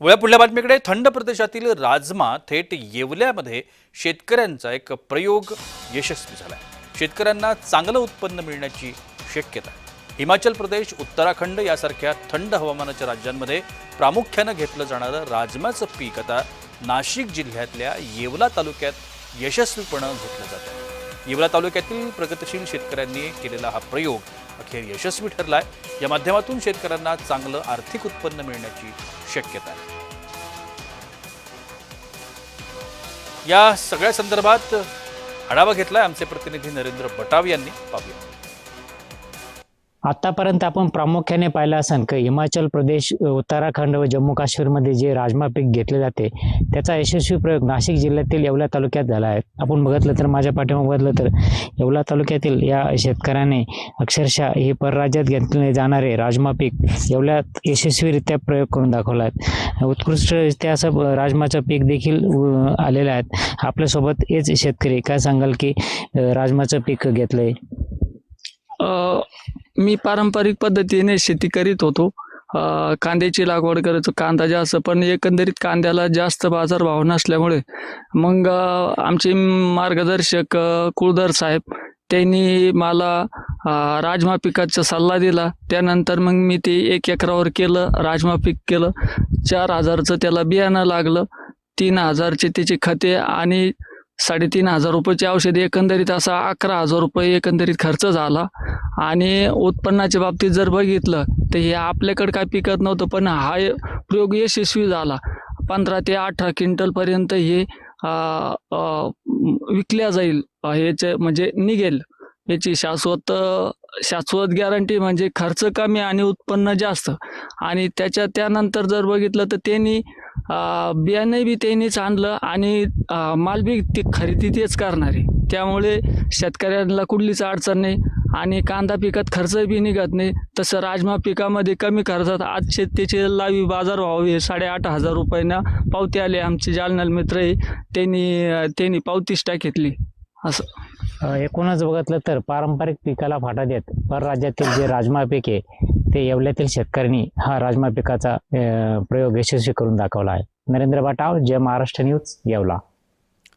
वळ्या पुढल्या बातमीकडे. थंड प्रदेशातील राजमा थेट येवल्यामध्ये शेतकऱ्यांचा एक प्रयोग यशस्वी झालाय. शेतकऱ्यांना चांगलं उत्पन्न मिळण्याची शक्यता आहे. हिमाचल प्रदेश, उत्तराखंड यासारख्या थंड हवामानाच्या राज्यांमध्ये प्रामुख्याने घेतलं जाणारं राजमाचं पीक आता नाशिक जिल्ह्यातल्या येवला तालुक्यात यशस्वीपणे घेतलं जात आहे. येवला तालुक्यातील प्रगतिशील शेतकऱ्यांनी केलेला हा प्रयोग अखेर यशस्वी ठरलाय. या माध्यमातून शेतकऱ्यांना चांगलं आर्थिक उत्पन्न मिळण्याची शक्यता आहे. या सगळ्या संदर्भात आढावा घेतलाय आमचे प्रतिनिधी नरेंद्र बटाव यांनी. पाहूया. आतापर्यंत आपण प्रामुख्याने पाहिलं असेल की हिमाचल प्रदेश, उत्तराखंड व जम्मू काश्मीरमध्ये जे राजमा पीक घेतले जाते त्याचा यशस्वी प्रयोग नाशिक जिल्ह्यातील येवला तालुक्यात झाला आहे. आपण बघितलं तर माझ्या पाठीमागे बघितलं तर येवला तालुक्यातील या शेतकऱ्याने अक्षरशः हे परराज्यात घेतले जाणारे राजमा पीक येवल्यात यशस्वीरित्या प्रयोग करून दाखवला आहे. उत्कृष्टरित्या असं राजमाचं पीक देखील आलेलं आहे. आपल्यासोबत हेच शेतकरी काय सांगाल की राजमाचं पीक घेतलंय? मी पारंपरिक पद्धतीने शेती करीत होतो. कांद्याची लागवड करायचो, कांदा जास्त, पण एकंदरीत कांद्याला जास्त बाजारभाव नसल्यामुळे मग आमचे मार्गदर्शक कुळधर साहेब त्यांनी मला राजमा पिकाचा सल्ला दिला. त्यानंतर मग मी ते 1 एकरावर केलं, राजमा पीक केलं. 4,000चं त्याला बियाणं लागलं, 3,000चे त्याची खते आणि 3,500 रुपयाची औषधी, एकंदरीत असा 11,000 रुपये एकंदरीत खर्च झाला. आणि उत्पन्नाच्या बाबतीत जर बघितलं तर हे आपल्याकडे काय पिकत नव्हतं, पण हा प्रयोग यशस्वी झाला. 15 ते 18 क्विंटलपर्यंत हे विकल्या जाईल, ह्याचे म्हणजे निघेल, याची शाश्वत गॅरंटी. म्हणजे खर्च कमी आणि उत्पन्न जास्त. आणि त्यानंतर जर बघितलं तर त्यांनी बियाणे बी त्यांनीच आणलं आणि माल बी ते खरेदी तेच करणारे. त्यामुळे शेतकऱ्यांना कुठलीच अडचण नाही आणि कांदा पिकात खर्च बी निघत नाही. तसं राजमा पिकामध्ये कमी खर्चात आज त्याचे लावी बाजारभाव हे 8,500 रुपयांना पावती आले. आमचे जालना मित्र आहे त्यांनी पावतीच टाकीतली. असं एकूणच बघितलं तर पारंपरिक पिकाला फाटा देत परराज्यातील जे राजमा पीक आहे ते येवल्यातील शेतकऱ्यांनी हा राजमा पिकाचा प्रयोग यशस्वी करून दाखवला आहे. नरेंद्र बटाव, जय महाराष्ट्र न्यूज, येवला.